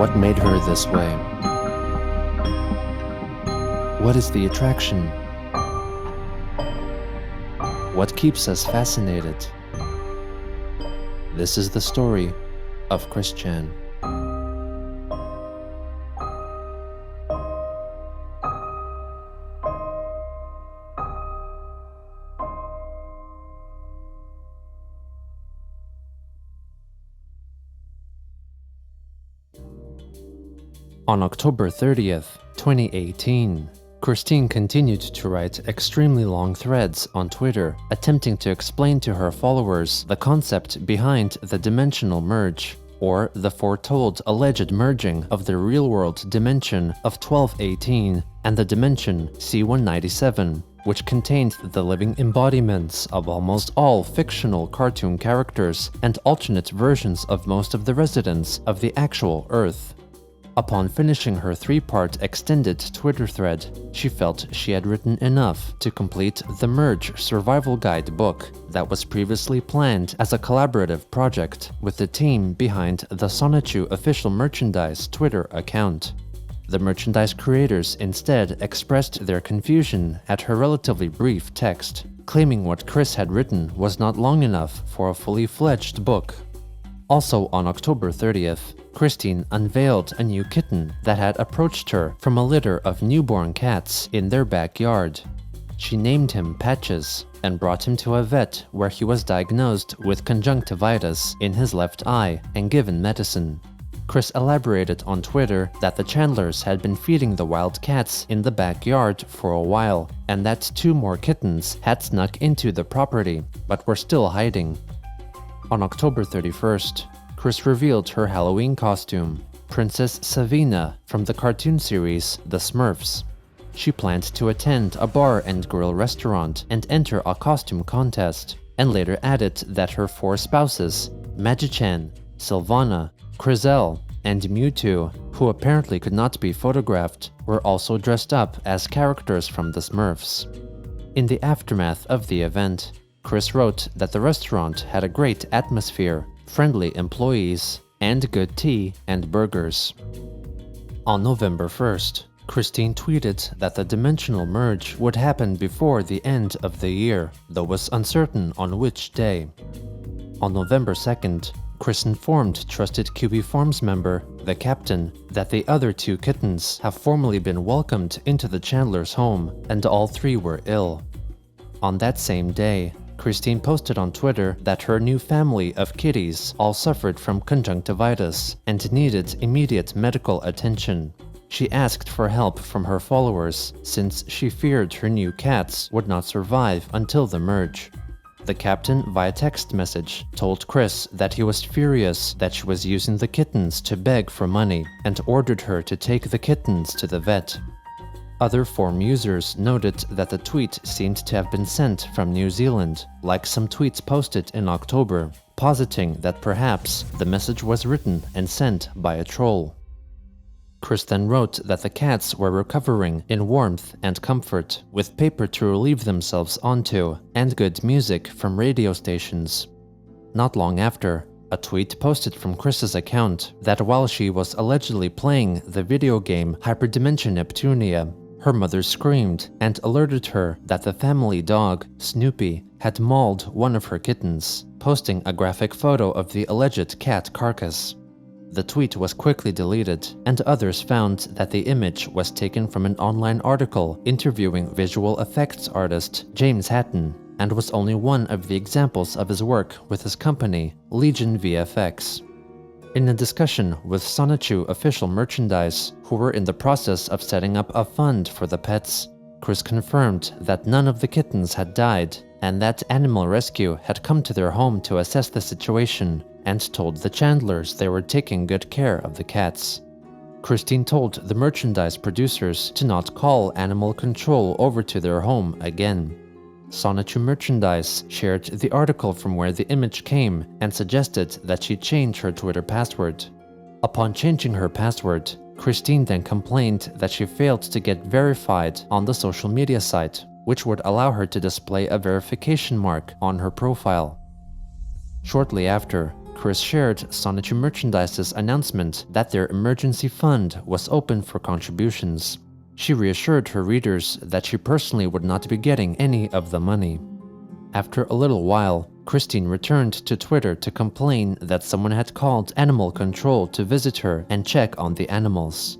What made her this way? What is the attraction? What keeps us fascinated? This is the story of Chris Chan. On October 30th, 2018, Christine continued to write extremely long threads on Twitter, attempting to explain to her followers the concept behind the dimensional merge, or the foretold alleged merging of the real-world dimension of 1218 and the dimension C197, which contained the living embodiments of almost all fictional cartoon characters and alternate versions of most of the residents of the actual Earth. Upon finishing her 3-part extended Twitter thread, she felt she had written enough to complete the Merge Survival Guide book that was previously planned as a collaborative project with the team behind the Sonichu official merchandise Twitter account. The merchandise creators instead expressed their confusion at her relatively brief text, claiming what Chris had written was not long enough for a fully fledged book. Also on October 30th, Christine unveiled a new kitten that had approached her from a litter of newborn cats in their backyard. She named him Patches and brought him to a vet where he was diagnosed with conjunctivitis in his left eye and given medicine. Chris elaborated on Twitter that the Chandlers had been feeding the wild cats in the backyard for a while and that 2 more kittens had snuck into the property but were still hiding. On October 31st, Chris revealed her Halloween costume, Princess Savina from the cartoon series The Smurfs. She planned to attend a bar and grill restaurant and enter a costume contest, and later added that her 4 spouses, Magichan, Sylvana, Crizel, and Mewtwo, who apparently could not be photographed, were also dressed up as characters from The Smurfs. In the aftermath of the event, Chris wrote that the restaurant had a great atmosphere, friendly employees, and good tea and burgers. On November 1st, Christine tweeted that the dimensional merge would happen before the end of the year, though was uncertain on which day. On November 2nd, Chris informed trusted Kiwi Farms member, the captain, that the other 2 kittens have formally been welcomed into the Chandler's home and all 3 were ill. On that same day, Christine posted on Twitter that her new family of kitties all suffered from conjunctivitis and needed immediate medical attention. She asked for help from her followers since she feared her new cats would not survive until the merge. The captain, via text message, told Chris that he was furious that she was using the kittens to beg for money and ordered her to take the kittens to the vet. Other forum users noted that the tweet seemed to have been sent from New Zealand, like some tweets posted in October, positing that perhaps the message was written and sent by a troll. Chris then wrote that the cats were recovering in warmth and comfort, with paper to relieve themselves onto, and good music from radio stations. Not long after, a tweet posted from Chris's account that while she was allegedly playing the video game Hyperdimension Neptunia, her mother screamed and alerted her that the family dog, Snoopy, had mauled one of her kittens, posting a graphic photo of the alleged cat carcass. The tweet was quickly deleted, and others found that the image was taken from an online article interviewing visual effects artist James Hatton, and was only one of the examples of his work with his company, Legion VFX. In a discussion with Sonichu official merchandise, who were in the process of setting up a fund for the pets, Chris confirmed that none of the kittens had died, and that Animal Rescue had come to their home to assess the situation, and told the Chandlers they were taking good care of the cats. Christine told the merchandise producers to not call Animal Control over to their home again. Sonichu Merchandise shared the article from where the image came and suggested that she change her Twitter password. Upon changing her password, Christine then complained that she failed to get verified on the social media site, which would allow her to display a verification mark on her profile. Shortly after, Chris shared Sonichu Merchandise's announcement that their emergency fund was open for contributions. She reassured her readers that she personally would not be getting any of the money. After a little while, Christine returned to Twitter to complain that someone had called animal control to visit her and check on the animals.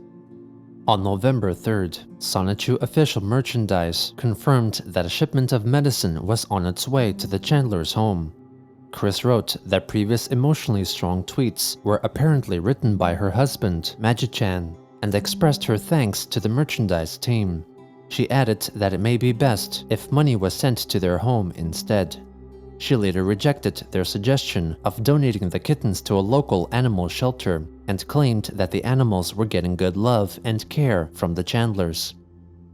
On November 3rd, Sonichu Official Merchandise confirmed that a shipment of medicine was on its way to the Chandler's home. Chris wrote that previous emotionally strong tweets were apparently written by her husband, Magi-chan, and expressed her thanks to the merchandise team. She added that it may be best if money was sent to their home instead. She later rejected their suggestion of donating the kittens to a local animal shelter and claimed that the animals were getting good love and care from the Chandlers.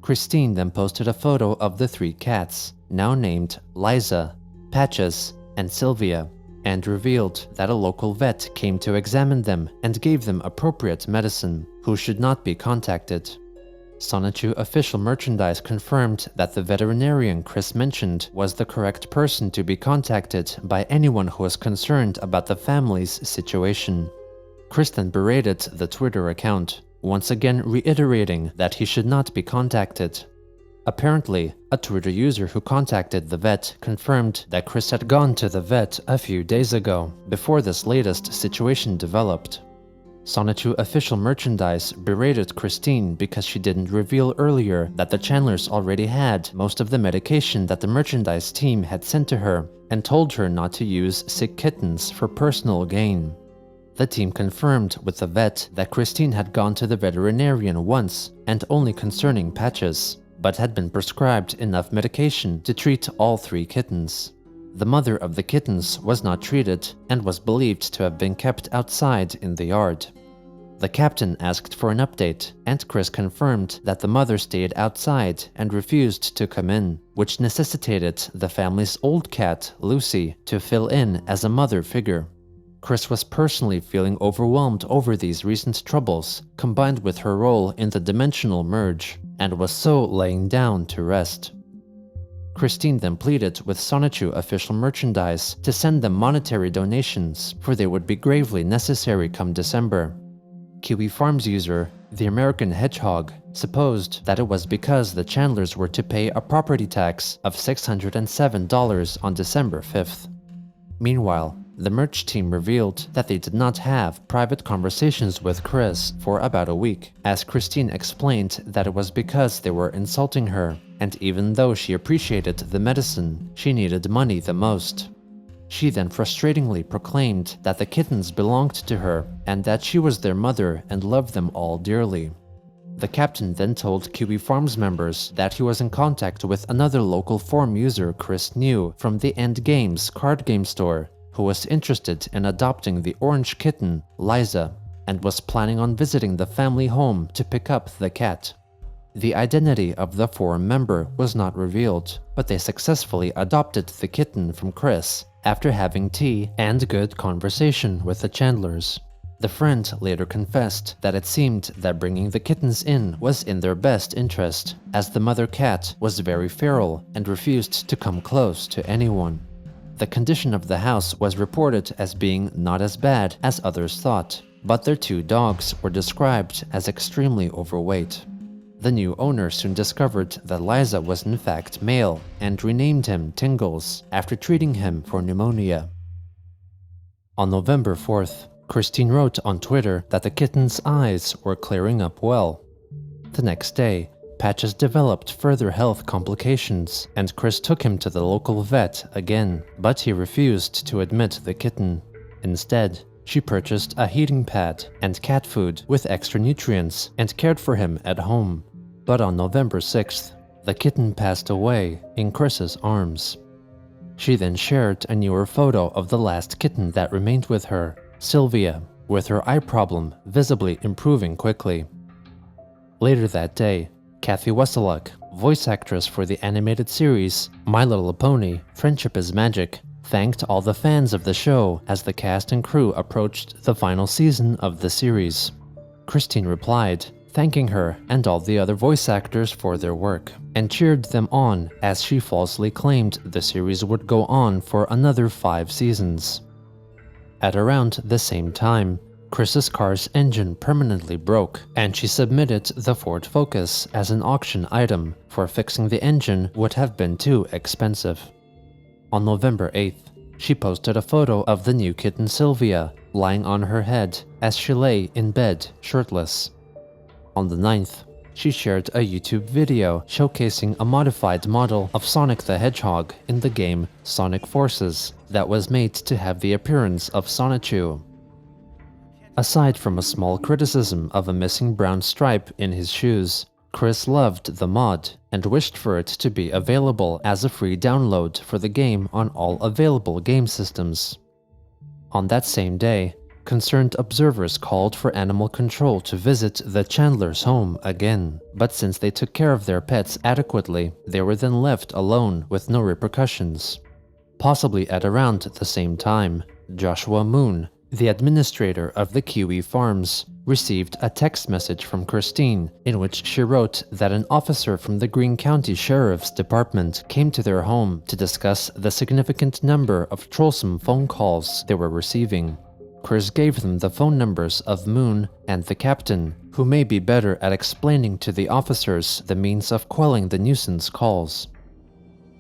Christine then posted a photo of the 3 cats, now named Liza, Patches, and Sylvia, and revealed that a local vet came to examine them and gave them appropriate medicine, who should not be contacted. Sonichu Official Merchandise confirmed that the veterinarian Chris mentioned was the correct person to be contacted by anyone who was concerned about the family's situation. Chris then berated the Twitter account, once again reiterating that he should not be contacted. Apparently, a Twitter user who contacted the vet confirmed that Chris had gone to the vet a few days ago, before this latest situation developed. Sonichu Official Merchandise berated Christine because she didn't reveal earlier that the Chandlers already had most of the medication that the merchandise team had sent to her, and told her not to use sick kittens for personal gain. The team confirmed with the vet that Christine had gone to the veterinarian once, and only concerning Patches, but had been prescribed enough medication to treat all 3 kittens. The mother of the kittens was not treated and was believed to have been kept outside in the yard. The captain asked for an update, and Chris confirmed that the mother stayed outside and refused to come in, which necessitated the family's old cat, Lucy, to fill in as a mother figure. Chris was personally feeling overwhelmed over these recent troubles, combined with her role in the dimensional merge, and was so laying down to rest. Christine then pleaded with Sonichu Official Merchandise to send them monetary donations, for they would be gravely necessary come December. Kiwi Farms user, the American Hedgehog, supposed that it was because the Chandlers were to pay a property tax of $607 on December 5th. Meanwhile, the merch team revealed that they did not have private conversations with Chris for about a week, as Christine explained that it was because they were insulting her, and even though she appreciated the medicine, she needed money the most. She then frustratingly proclaimed that the kittens belonged to her and that she was their mother and loved them all dearly. The captain then told Kiwi Farms members that he was in contact with another local forum user Chris knew from the End Games card game store, who was interested in adopting the orange kitten, Liza, and was planning on visiting the family home to pick up the cat. The identity of the forum member was not revealed, but they successfully adopted the kitten from Chris after having tea and good conversation with the Chandlers. The friend later confessed that it seemed that bringing the kittens in was in their best interest, as the mother cat was very feral and refused to come close to anyone. The condition of the house was reported as being not as bad as others thought, but their 2 dogs were described as extremely overweight. The new owner soon discovered that Liza was in fact male and renamed him Tingles after treating him for pneumonia. On November 4th, Christine wrote on Twitter that the kitten's eyes were clearing up well. The next day, Patches developed further health complications, and Chris took him to the local vet again, but he refused to admit the kitten. Instead, she purchased a heating pad and cat food with extra nutrients and cared for him at home. But on November 6th, the kitten passed away in Chris's arms. She then shared a newer photo of the last kitten that remained with her, Sylvia, with her eye problem visibly improving quickly. Later that day, Kathy Weseluk, voice actress for the animated series My Little Pony: Friendship is Magic, thanked all the fans of the show as the cast and crew approached the final season of the series. Christine replied, thanking her and all the other voice actors for their work, and cheered them on as she falsely claimed the series would go on for another 5 seasons. At around the same time, Chris's car's engine permanently broke, and she submitted the Ford Focus as an auction item, for fixing the engine would have been too expensive. On November 8th, she posted a photo of the new kitten Sylvia lying on her head as she lay in bed shirtless. On the 9th, she shared a YouTube video showcasing a modified model of Sonic the Hedgehog in the game Sonic Forces that was made to have the appearance of Sonichu. Aside from a small criticism of a missing brown stripe in his shoes, Chris loved the mod and wished for it to be available as a free download for the game on all available game systems. On that same day, concerned observers called for animal control to visit the Chandlers' home again, but since they took care of their pets adequately, they were then left alone with no repercussions. Possibly at around the same time, Joshua Moon, the administrator of the Kiwi Farms, received a text message from Christine in which she wrote that an officer from the Greene County Sheriff's Department came to their home to discuss the significant number of troublesome phone calls they were receiving. Chris gave them the phone numbers of Moon and the captain, who may be better at explaining to the officers the means of quelling the nuisance calls.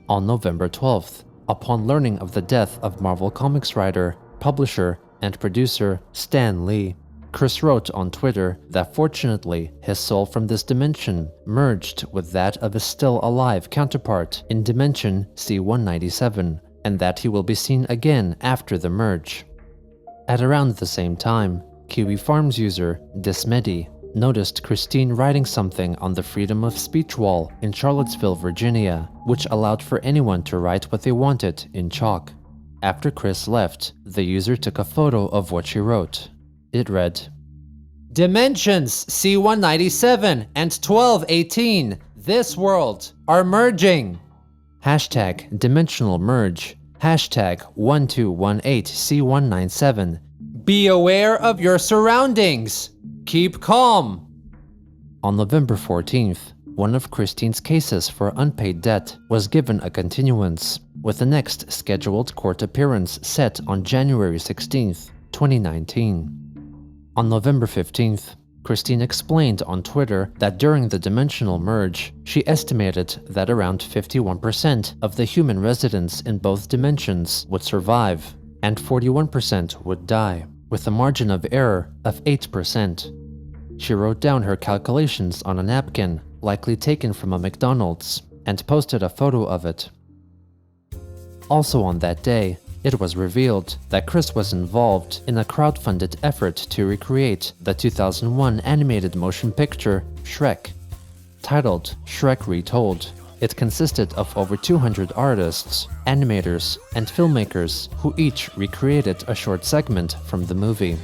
On November 12th, upon learning of the death of Marvel Comics writer, publisher, and producer Stan Lee, Chris wrote on Twitter that fortunately his soul from this dimension merged with that of his still-alive counterpart in dimension C197, and that he will be seen again after the merge. At around the same time, Kiwi Farms user Dismedi noticed Christine writing something on the freedom of speech wall in Charlottesville, Virginia, which allowed for anyone to write what they wanted in chalk. After Chris left, the user took a photo of what she wrote. It read, "Dimensions C197 and 1218, this world, are merging. Hashtag dimensional merge. Hashtag 1218C197. Be aware of your surroundings. Keep calm." On November 14th, one of Christine's cases for unpaid debt was given a continuance, with the next scheduled court appearance set on January 16th, 2019. On November 15th, Christine explained on Twitter that during the dimensional merge, she estimated that around 51% of the human residents in both dimensions would survive, and 41% would die, with a margin of error of 8%. She wrote down her calculations on a napkin, likely taken from a McDonald's, and posted a photo of it. Also on that day, it was revealed that Chris was involved in a crowdfunded effort to recreate the 2001 animated motion picture Shrek. Titled Shrek Retold, it consisted of over 200 artists, animators, and filmmakers who each recreated a short segment from the movie.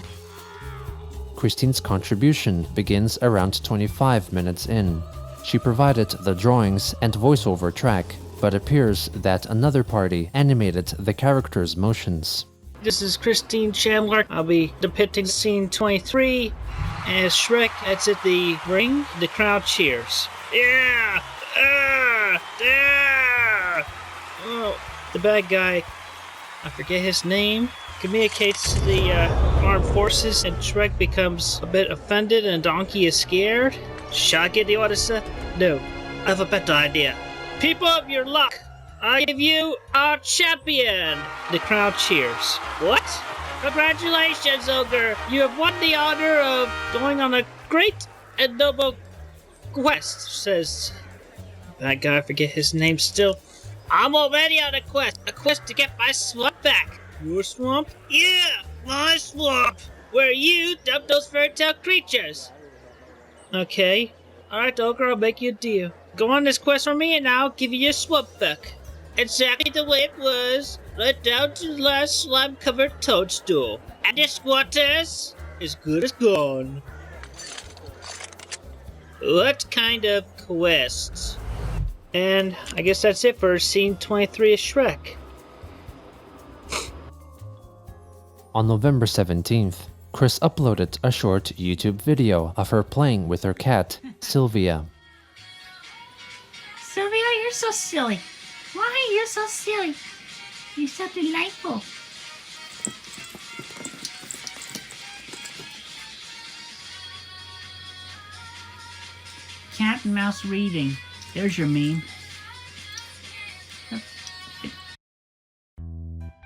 Christine's contribution begins around 25 minutes in. She provided the drawings and voiceover track, but appears that another party animated the character's motions. This is Christine Chandler. I'll be depicting scene 23 as Shrek exits the ring. The crowd cheers. Yeah! Yeah! Oh, the bad guy, I forget his name, communicates to the armed forces, and Shrek becomes a bit offended and Donkey is scared. Shall I get the order, sir? No, I have a better idea. People of your luck, I give you our champion! The crowd cheers. What? Congratulations, Ogre! You have won the honor of going on a great and noble quest, says that guy, I forget his name still. I'm already on a quest to get my swamp back. Your swamp? Yeah, my swamp! Where you dumped those fairytale creatures. Okay. Alright, Ogre, I'll make you a deal. Go on this quest for me and I'll give you your swamp back. Exactly the way it was, right down to the last slime-covered toadstool. And your squatters, as good as gone. What kind of quest? And I guess that's it for scene 23 of Shrek. On November 17th, Chris uploaded a short YouTube video of her playing with her cat, Sylvia. Sylvia, you're so silly. Why are you so silly? You're so delightful. cat and mouse reading. There's your meme.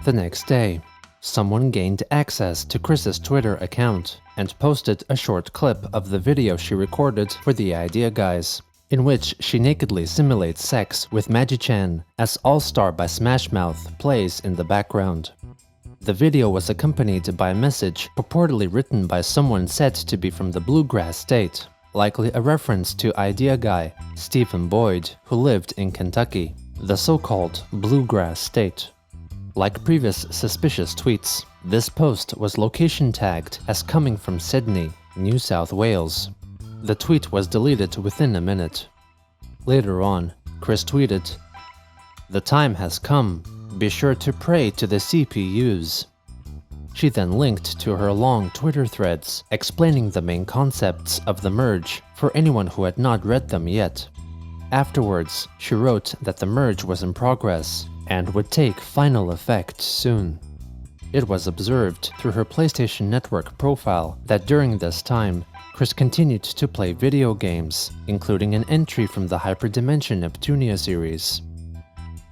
The next day, someone gained access to Chris's Twitter account and posted a short clip of the video she recorded for the Idea Guys, in which she nakedly simulates sex with Magi-chan as All-Star by Smash Mouth plays in the background. The video was accompanied by a message purportedly written by someone said to be from the Bluegrass State, likely a reference to Idea Guy Stephen Boyd, who lived in Kentucky, the so-called Bluegrass State. Like previous suspicious tweets, this post was location tagged as coming from Sydney, New South Wales. The tweet was deleted within a minute. Later on, Chris tweeted, "The time has come. Be sure to pray to the CPUs." She then linked to her long Twitter threads explaining the main concepts of the merge for anyone who had not read them yet. Afterwards, she wrote that the merge was in progress and would take final effect soon. It was observed through her PlayStation Network profile that during this time, Chris continued to play video games, including an entry from the Hyperdimension Neptunia series.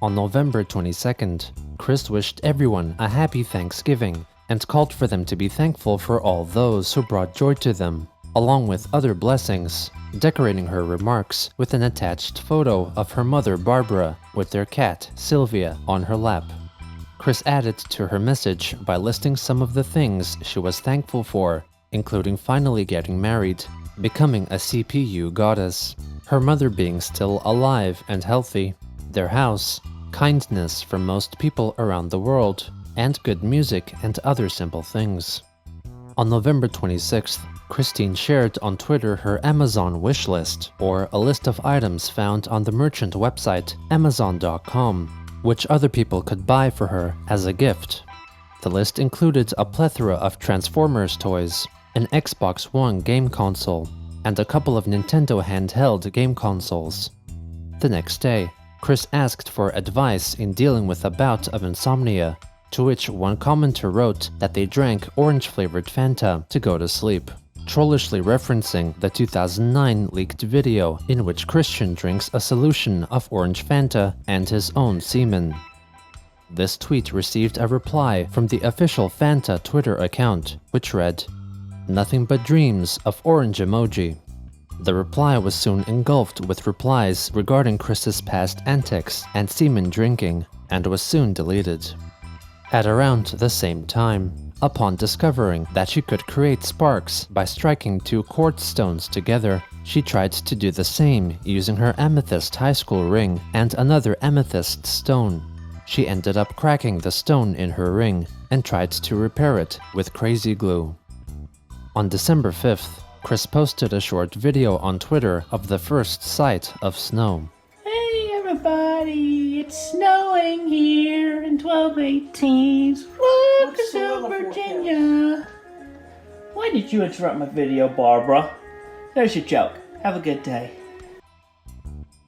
On November 22nd, Chris wished everyone a happy Thanksgiving and called for them to be thankful for all those who brought joy to them, along with other blessings, decorating her remarks with an attached photo of her mother Barbara with their cat Sylvia on her lap. Chris added to her message by listing some of the things she was thankful for, including finally getting married, becoming a CPU goddess, her mother being still alive and healthy, their house, kindness from most people around the world, and good music and other simple things. On November 26th, Christine shared on Twitter her Amazon wish list, or a list of items found on the merchant website Amazon.com, which other people could buy for her as a gift. The list included a plethora of Transformers toys, an Xbox One game console, and a couple of Nintendo handheld game consoles. The next day, Chris asked for advice in dealing with a bout of insomnia, to which one commenter wrote that they drank orange-flavored Fanta to go to sleep, trollishly referencing the 2009 leaked video in which Christian drinks a solution of orange Fanta and his own semen. This tweet received a reply from the official Fanta Twitter account, which read, "Nothing but dreams of orange emoji." The reply was soon engulfed with replies regarding Chris's past antics and semen drinking, and was soon deleted. At around the same time, upon discovering that she could create sparks by striking two quartz stones together, she tried to do the same using her amethyst high school ring and another amethyst stone. She ended up cracking the stone in her ring and tried to repair it with crazy glue. On December 5th, Chris posted a short video on Twitter of the first sight of snow. Hey everybody, it's snowing here in 1218's Wilkersville, Virginia. Why did you interrupt my video, Barbara? There's your joke. Have a good day.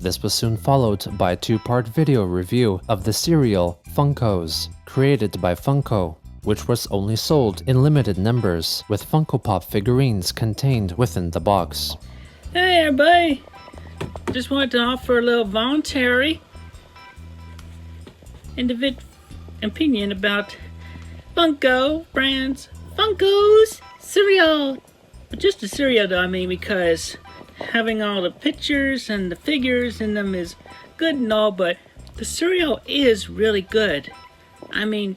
This was soon followed by a two-part video review of the cereal Funkos, created by Funko, which was only sold in limited numbers with Funko Pop figurines contained within the box. Hey everybody, just wanted to offer a little voluntary opinion about Funko brands. Funko's cereal. But just the cereal though, I mean, because having all the pictures and the figures in them is good and all, but the cereal is really good. I mean,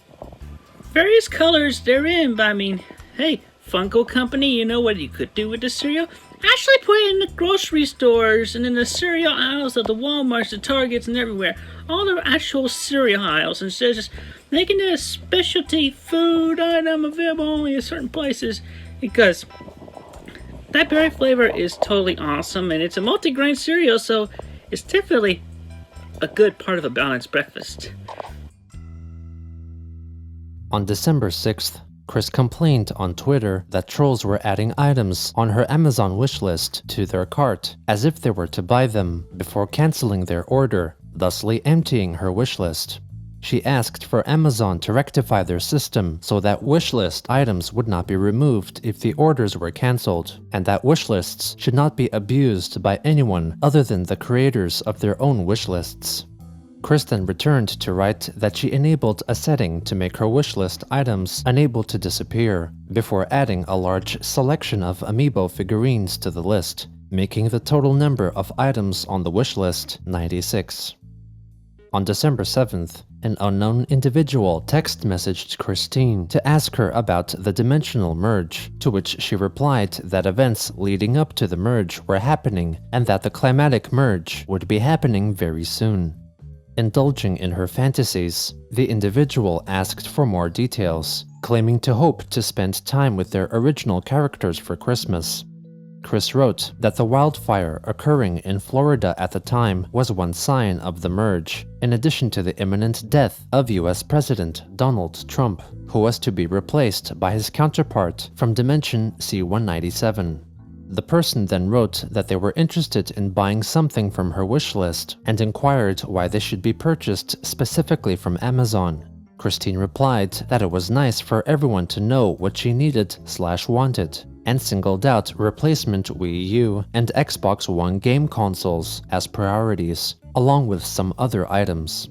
various colors they're in, but I mean, hey, Funko Company, you know what you could do with the cereal? Actually put it in the grocery stores and in the cereal aisles of the Walmarts, the Targets, and everywhere. All the actual cereal aisles, instead of just making it a specialty food item available only in certain places, because that berry flavor is totally awesome, and it's a multi-grain cereal, so it's definitely a good part of a balanced breakfast. On December 6th, Chris complained on Twitter that trolls were adding items on her Amazon wishlist to their cart as if they were to buy them before canceling their order, thusly emptying her wishlist. She asked for Amazon to rectify their system so that wishlist items would not be removed if the orders were cancelled, and that wishlists should not be abused by anyone other than the creators of their own wishlists. Kristen returned to write that she enabled a setting to make her wishlist items unable to disappear, before adding a large selection of amiibo figurines to the list, making the total number of items on the wishlist 96. On December 7th, an unknown individual text messaged Christine to ask her about the dimensional merge, to which she replied that events leading up to the merge were happening and that the climatic merge would be happening very soon. Indulging in her fantasies, the individual asked for more details, claiming to hope to spend time with their original characters for Christmas. Chris wrote that the wildfire occurring in Florida at the time was one sign of the merge, in addition to the imminent death of US President Donald Trump, who was to be replaced by his counterpart from Dimension C-197. The person then wrote that they were interested in buying something from her wish list and inquired why they should be purchased specifically from Amazon. Christine replied that it was nice for everyone to know what she needed/wanted, and singled out replacement Wii U and Xbox One game consoles as priorities, along with some other items.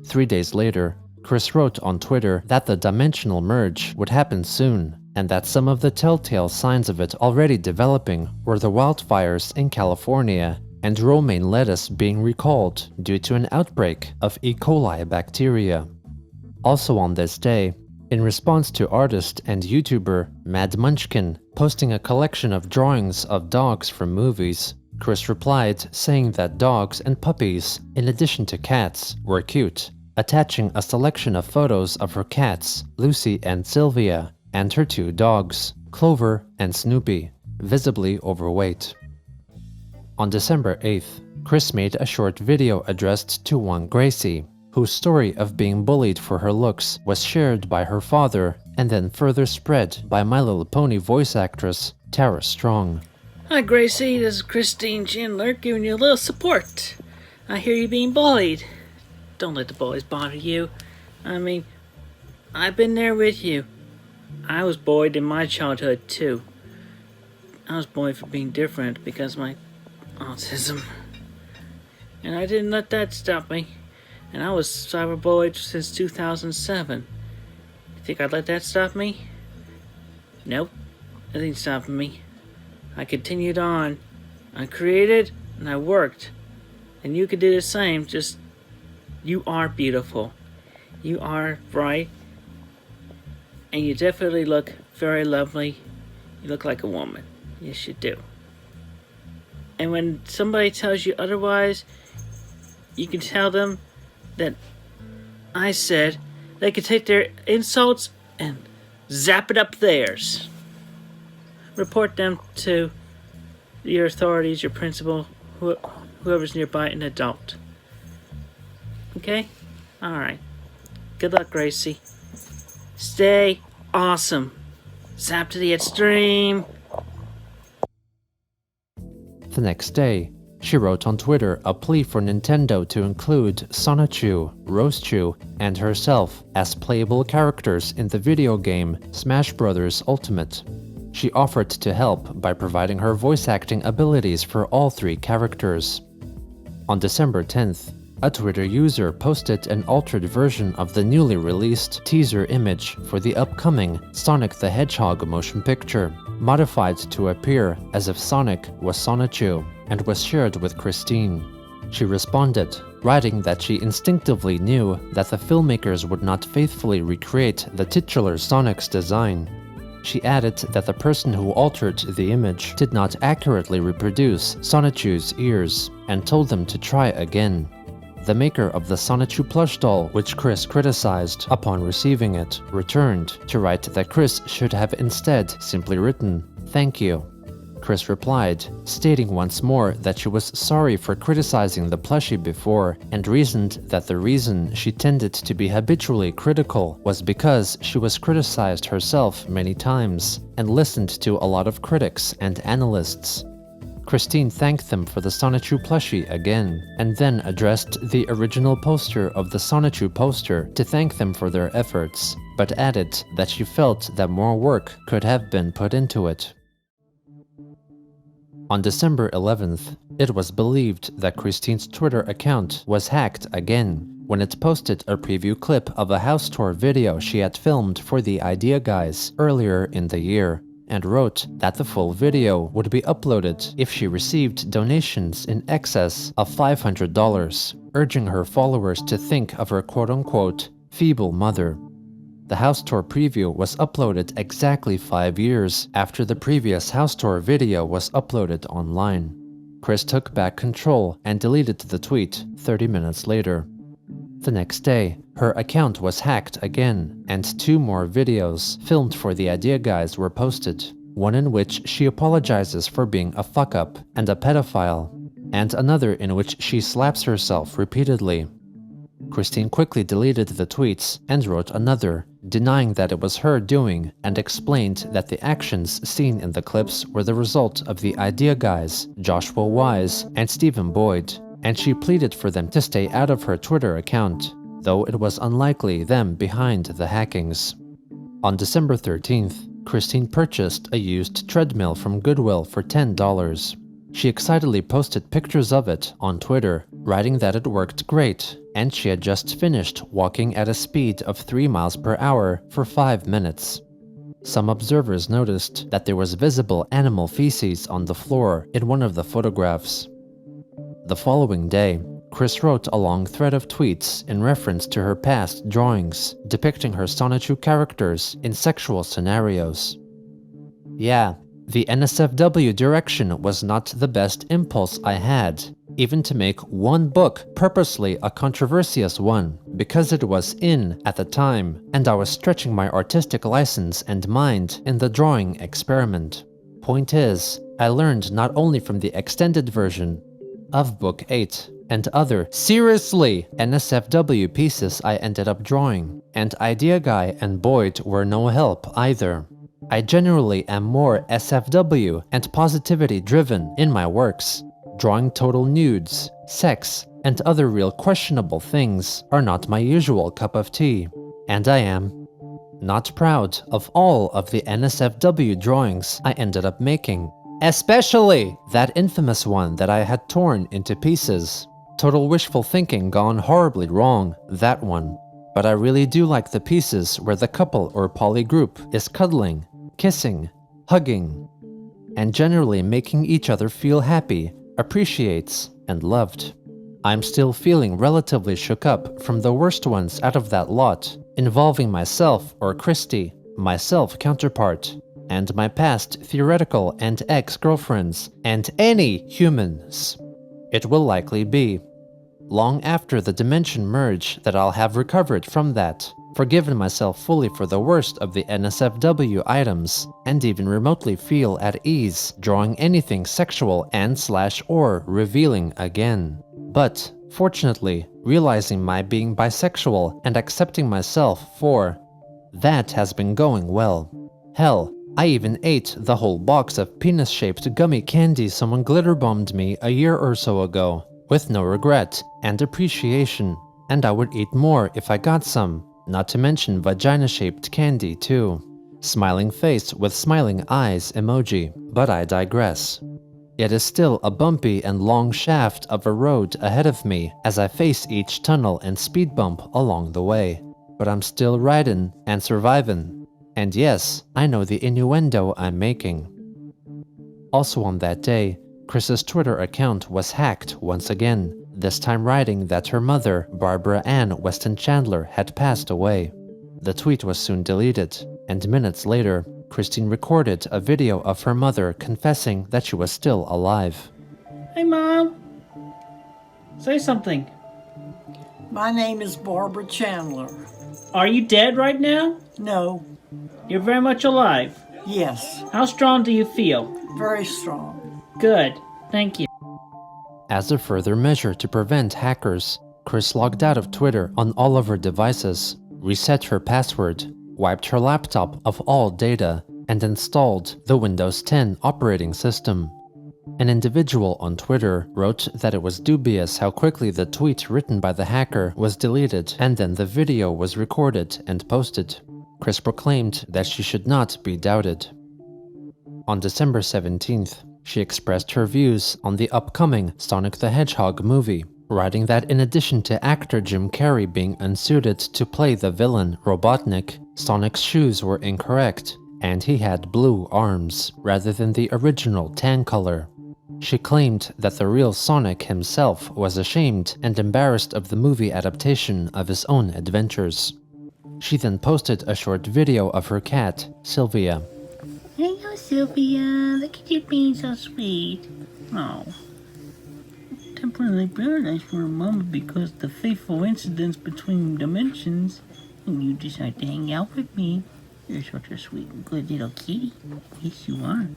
3 days later, Chris wrote on Twitter that the dimensional merge would happen soon, and that some of the telltale signs of it already developing were the wildfires in California and romaine lettuce being recalled due to an outbreak of E. coli bacteria. Also on this day, in response to artist and YouTuber Mad Munchkin posting a collection of drawings of dogs from movies, Chris replied saying that dogs and puppies, in addition to cats, were cute, attaching a selection of photos of her cats, Lucy and Sylvia, and her 2 dogs, Clover and Snoopy, visibly overweight. On December 8th, Chris made a short video addressed to one Gracie, whose story of being bullied for her looks was shared by her father and then further spread by My Little Pony voice actress Tara Strong. Hi Gracie, this is Christine Chandler giving you a little support. I hear you being bullied. Don't let the bullies bother you. I mean, I've been there with you. I was bullied in my childhood too. I was bullied for being different because of my autism. And I didn't let that stop me. And I was cyberbullied since 2007. You think I'd let that stop me? Nope. Nothing stopped me. I continued on. I created and I worked. And you could do the same, just you are beautiful. You are bright. And you definitely look very lovely. You look like a woman. Yes, you do. And when somebody tells you otherwise, you can tell them that I said they could take their insults and zap it up theirs. Report them to your authorities, your principal, whoever's nearby, an adult. Okay? Alright. Good luck, Gracie. Stay awesome. Zap to the extreme. The next day, she wrote on Twitter a plea for Nintendo to include Sonichu, Rosechu, and herself as playable characters in the video game Smash Bros. Ultimate. She offered to help by providing her voice acting abilities for all 3 characters. On December 10th, a Twitter user posted an altered version of the newly released teaser image for the upcoming Sonic the Hedgehog motion picture, modified to appear as if Sonic was Sonichu, and was shared with Christine. She responded, writing that she instinctively knew that the filmmakers would not faithfully recreate the titular Sonic's design. She added that the person who altered the image did not accurately reproduce Sonichu's ears, and told them to try again. The maker of the Sonichu plush doll, which Chris criticized upon receiving it, returned to write that Chris should have instead simply written, "Thank you." Chris replied, stating once more that she was sorry for criticizing the plushie before, and reasoned that the reason she tended to be habitually critical was because she was criticized herself many times, and listened to a lot of critics and analysts. Christine thanked them for the Sonichu plushie again, and then addressed the original poster of the Sonichu poster to thank them for their efforts, but added that she felt that more work could have been put into it. On December 11th, it was believed that Christine's Twitter account was hacked again when it posted a preview clip of a house tour video she had filmed for the Idea Guys earlier in the year, and wrote that the full video would be uploaded if she received donations in excess of $500, urging her followers to think of her quote-unquote feeble mother. The house tour preview was uploaded exactly 5 years after the previous house tour video was uploaded online. Chris took back control and deleted the tweet 30 minutes later. The next day, her account was hacked again, and 2 more videos filmed for the Idea Guys were posted, one in which she apologizes for being a fuck-up and a pedophile, and another in which she slaps herself repeatedly. Christine quickly deleted the tweets and wrote another, denying that it was her doing, and explained that the actions seen in the clips were the result of the Idea Guys, Joshua Wise, and Stephen Boyd, and she pleaded for them to stay out of her Twitter account, though it was unlikely them behind the hackings. On December 13th, Christine purchased a used treadmill from Goodwill for $10. She excitedly posted pictures of it on Twitter, writing that it worked great, and she had just finished walking at a speed of 3 miles per hour for 5 minutes. Some observers noticed that there was visible animal feces on the floor in one of the photographs. The following day, Chris wrote a long thread of tweets in reference to her past drawings, depicting her Sonichu characters in sexual scenarios. Yeah, the NSFW direction was not the best impulse I had, even to make one book purposely a controversious one, because it was in at the time, and I was stretching my artistic license and mind in the drawing experiment. Point is, I learned not only from the extended version of Book 8 and other seriously NSFW pieces I ended up drawing, and Idea Guy and Boyd were no help either. I generally am more SFW and positivity driven in my works. Drawing total nudes, sex, and other real questionable things are not my usual cup of tea, and I am not proud of all of the NSFW drawings I ended up making, especially that infamous one that I had torn into pieces. Total wishful thinking gone horribly wrong, that one. But I really do like the pieces where the couple or poly group is cuddling, kissing, hugging, and generally making each other feel happy, appreciates, and loved. I'm still feeling relatively shook up from the worst ones out of that lot, involving myself or Christy, my self counterpart, and my past theoretical and ex-girlfriends, and any humans. It will likely be long after the dimension merge that I'll have recovered from that, forgiven myself fully for the worst of the NSFW items, and even remotely feel at ease drawing anything sexual and/or revealing again. But, fortunately, realizing my being bisexual and accepting myself for that has been going well. Hell, I even ate the whole box of penis-shaped gummy candy someone glitter-bombed me a year or so ago, with no regret and appreciation, and I would eat more if I got some, not to mention vagina-shaped candy too. Smiling face with smiling eyes emoji, but I digress. It is still a bumpy and long shaft of a road ahead of me as I face each tunnel and speed bump along the way, but I'm still riding and surviving. And yes, I know the innuendo I'm making. Also on that day, Chris's Twitter account was hacked once again, this time writing that her mother, Barbara Ann Weston Chandler, had passed away. The tweet was soon deleted, and minutes later, Christine recorded a video of her mother confessing that she was still alive. Hey, Mom. Say something. My name is Barbara Chandler. Are you dead right now? No. You're very much alive. Yes. How strong do you feel? Very strong. Good. Thank you. As a further measure to prevent hackers, Chris logged out of Twitter on all of her devices, reset her password, wiped her laptop of all data, and installed the Windows 10 operating system. An individual on Twitter wrote that it was dubious how quickly the tweet written by the hacker was deleted and then the video was recorded and posted. Chris proclaimed that she should not be doubted. On December 17th, she expressed her views on the upcoming Sonic the Hedgehog movie, writing that in addition to actor Jim Carrey being unsuited to play the villain Robotnik, Sonic's shoes were incorrect, and he had blue arms rather than the original tan color. She claimed that the real Sonic himself was ashamed and embarrassed of the movie adaptation of his own adventures. She then posted a short video of her cat, Sylvia. Hello, Sylvia. Look at you being so sweet. Oh. Temporarily paralyzed for a moment because the fateful incidents between dimensions, and you decide to hang out with me. You're such a sweet and good little kitty. Yes, you are.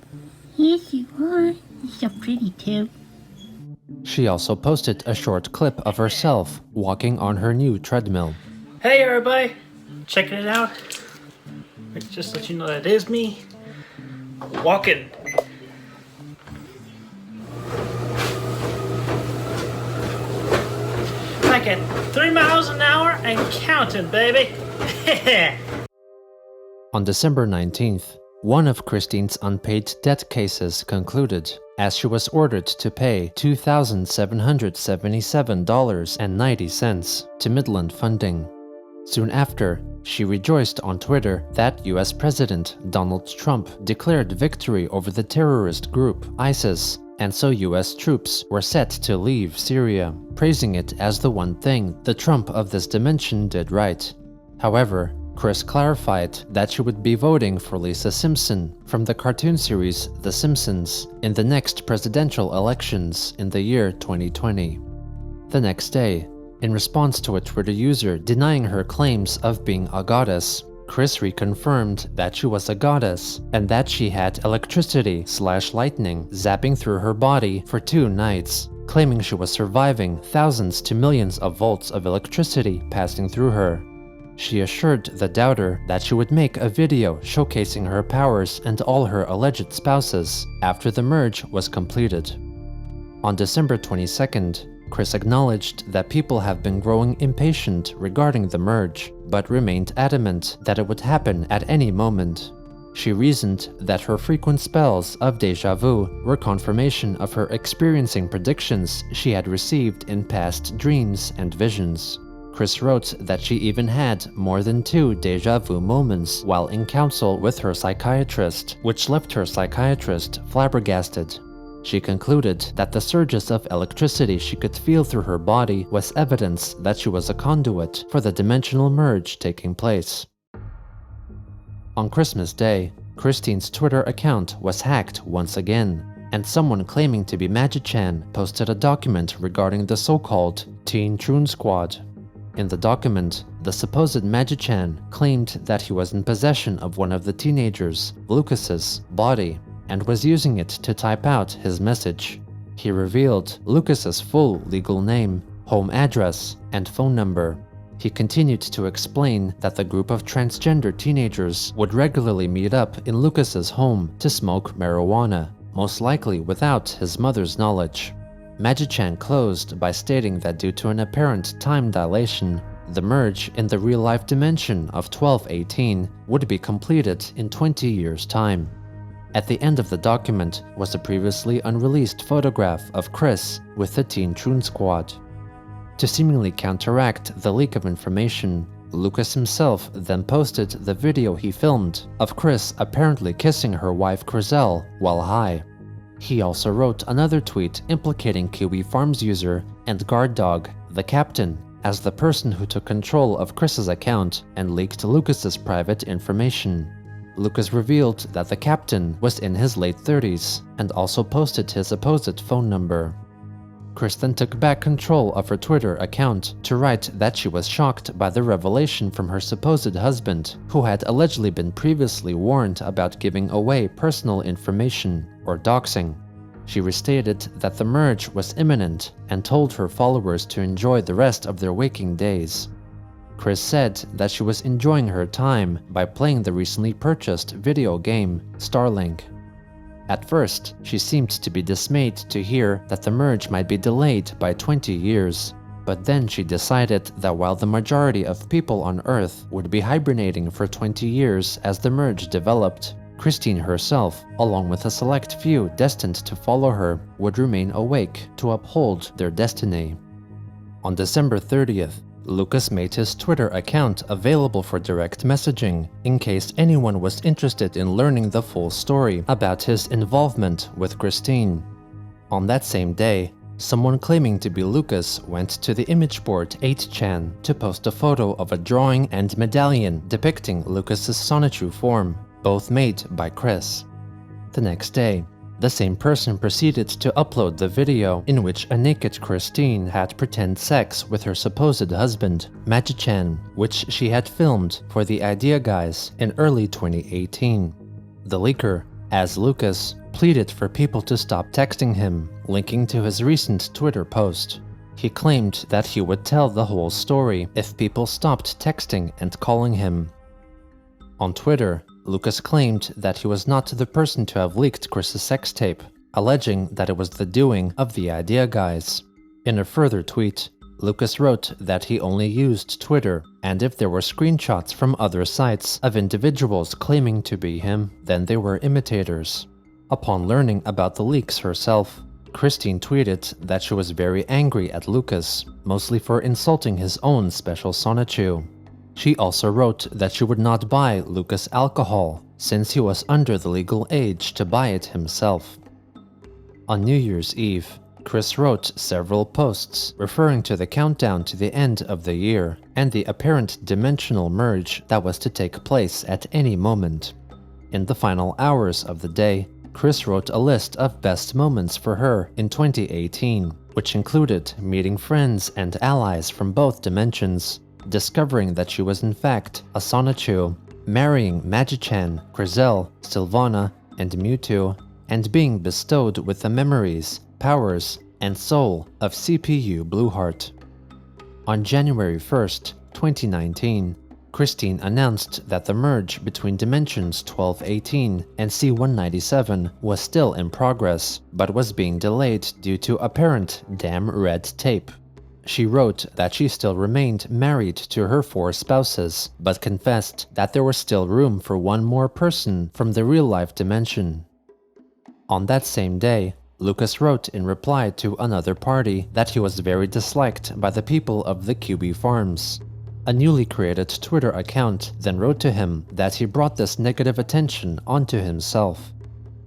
Yes, you are. You're so pretty, too. She also posted a short clip of herself walking on her new treadmill. Hey everybody, checking it out. Just let you know that is me walking. Like at 3 miles an hour and counting, baby. On December 19th, one of Christine's unpaid debt cases concluded, as she was ordered to pay $2,777.90 to Midland Funding. Soon after, she rejoiced on Twitter that US President Donald Trump declared victory over the terrorist group ISIS, and so US troops were set to leave Syria, praising it as the one thing the Trump of this dimension did right. However, Chris clarified that she would be voting for Lisa Simpson from the cartoon series The Simpsons in the next presidential elections in the year 2020. The next day, in response to a Twitter user denying her claims of being a goddess, Chris reconfirmed that she was a goddess and that she had electricity/lightning zapping through her body for 2 nights, claiming she was surviving thousands to millions of volts of electricity passing through her. She assured the doubter that she would make a video showcasing her powers and all her alleged spouses after the merge was completed. On December 22nd, Chris acknowledged that people have been growing impatient regarding the merge, but remained adamant that it would happen at any moment. She reasoned that her frequent spells of déjà vu were confirmation of her experiencing predictions she had received in past dreams and visions. Chris wrote that she even had more than 2 déjà vu moments while in counsel with her psychiatrist, which left her psychiatrist flabbergasted. She concluded that the surges of electricity she could feel through her body was evidence that she was a conduit for the dimensional merge taking place. On Christmas Day, Christine's Twitter account was hacked once again, and someone claiming to be Magi-chan posted a document regarding the so-called Teen Troon Squad. In the document, the supposed Magi-chan claimed that he was in possession of one of the teenagers, Lucas's, body, and was using it to type out his message. He revealed Lucas's full legal name, home address, and phone number. He continued to explain that the group of transgender teenagers would regularly meet up in Lucas's home to smoke marijuana, most likely without his mother's knowledge. Magi-chan closed by stating that due to an apparent time dilation, the merge in the real-life dimension of 1218 would be completed in 20 years' time. At the end of the document was a previously unreleased photograph of Chris with the Teen Troon Squad. To seemingly counteract the leak of information, Lucas himself then posted the video he filmed of Chris apparently kissing her wife Chriselle while high. He also wrote another tweet implicating Kiwi Farms user and guard dog, the captain, as the person who took control of Chris's account and leaked Lucas's private information. Lucas revealed that the captain was in his late 30s and also posted his supposed phone number. Chris then took back control of her Twitter account to write that she was shocked by the revelation from her supposed husband, who had allegedly been previously warned about giving away personal information, or doxing. She restated that the merge was imminent and told her followers to enjoy the rest of their waking days. Chris said that she was enjoying her time by playing the recently purchased video game, Starlink. At first, she seemed to be dismayed to hear that the merge might be delayed by 20 years. But then she decided that while the majority of people on Earth would be hibernating for 20 years as the merge developed, Christine herself, along with a select few destined to follow her, would remain awake to uphold their destiny. On December 30th, Lucas made his Twitter account available for direct messaging in case anyone was interested in learning the full story about his involvement with Christine. On that same day, someone claiming to be Lucas went to the image board 8chan to post a photo of a drawing and medallion depicting Lucas's sonichu form, both made by Chris. The next day, the same person proceeded to upload the video in which a naked Christine had pretend sex with her supposed husband, Magichan, which she had filmed for the Idea Guys in early 2018. The leaker, as Lucas, pleaded for people to stop texting him, linking to his recent Twitter post. He claimed that he would tell the whole story if people stopped texting and calling him. On Twitter, Lucas claimed that he was not the person to have leaked Chris's sex tape, alleging that it was the doing of the Idea Guys. In a further tweet, Lucas wrote that he only used Twitter, and if there were screenshots from other sites of individuals claiming to be him, then they were imitators. Upon learning about the leaks herself, Christine tweeted that she was very angry at Lucas, mostly for insulting his own special sonichu. She also wrote that she would not buy Lucas alcohol, since he was under the legal age to buy it himself. On New Year's Eve, Chris wrote several posts referring to the countdown to the end of the year and the apparent dimensional merge that was to take place at any moment. In the final hours of the day, Chris wrote a list of best moments for her in 2018, which included meeting friends and allies from both dimensions, discovering that she was in fact a sonichu, marrying Magichan, Krizel, Sylvana, and Mewtwo, and being bestowed with the memories, powers, and soul of CPU Blueheart. On January 1st, 2019, Christine announced that the merge between Dimensions 1218 and C197 was still in progress, but was being delayed due to apparent damn red tape. She wrote that she still remained married to her 4 spouses, but confessed that there was still room for one more person from the real-life dimension. On that same day, Lucas wrote in reply to another party that he was very disliked by the people of the Kiwi Farms. A newly created Twitter account then wrote to him that he brought this negative attention onto himself.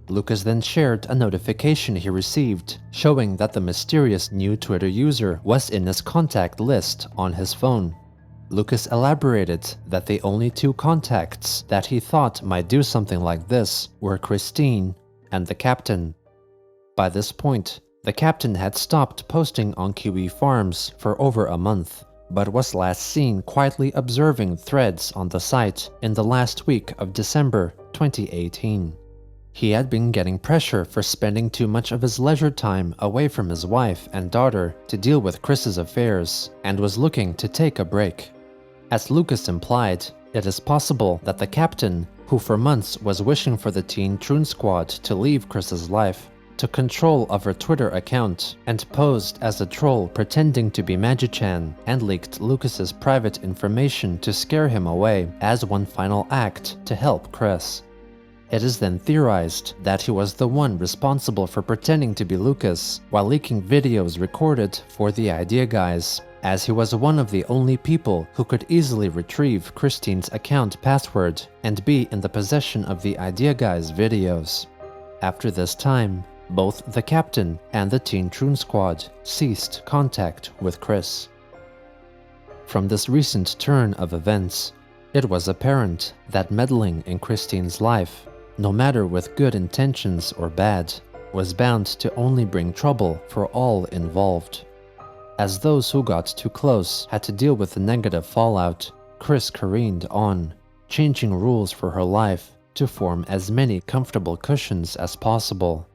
Lucas then shared a notification he received showing that the mysterious new Twitter user was in his contact list on his phone. Lucas elaborated that the only 2 contacts that he thought might do something like this were Christine and the captain. By this point, the captain had stopped posting on Kiwi Farms for over a month, but was last seen quietly observing threads on the site in the last week of December 2018. He had been getting pressure for spending too much of his leisure time away from his wife and daughter to deal with Chris's affairs, and was looking to take a break. As Lucas implied, it is possible that the captain, who for months was wishing for the Teen Troon Squad to leave Chris's life, took control of her Twitter account and posed as a troll pretending to be Magichan and leaked Lucas's private information to scare him away as one final act to help Chris. It is then theorized that he was the one responsible for pretending to be Lucas while leaking videos recorded for the Idea Guys, as he was one of the only people who could easily retrieve Christine's account password and be in the possession of the Idea Guys videos. After this time, both the captain and the Teen Troon Squad ceased contact with Chris. From this recent turn of events, it was apparent that meddling in Christine's life, no matter with good intentions or bad, was bound to only bring trouble for all involved. As those who got too close had to deal with the negative fallout, Chris careened on, changing rules for her life to form as many comfortable cushions as possible,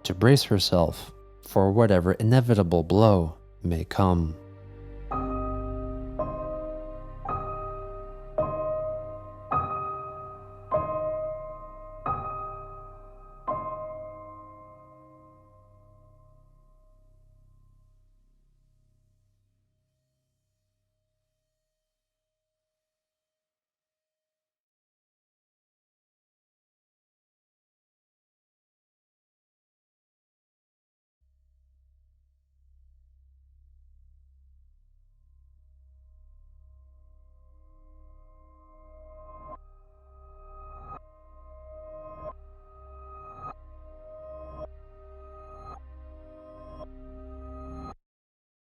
to brace herself for whatever inevitable blow may come.